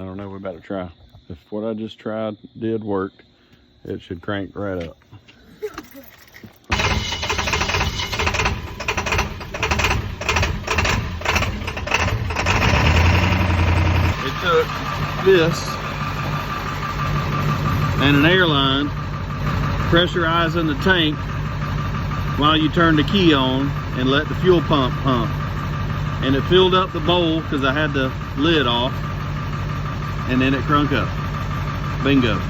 don't know, we better try. If what I just tried did work, it should crank right up. It took this and an airline pressurizing the tank while you turn the key on and let the fuel pump pump. And it filled up the bowl because I had the lid off, and then it crunk up. Bingo.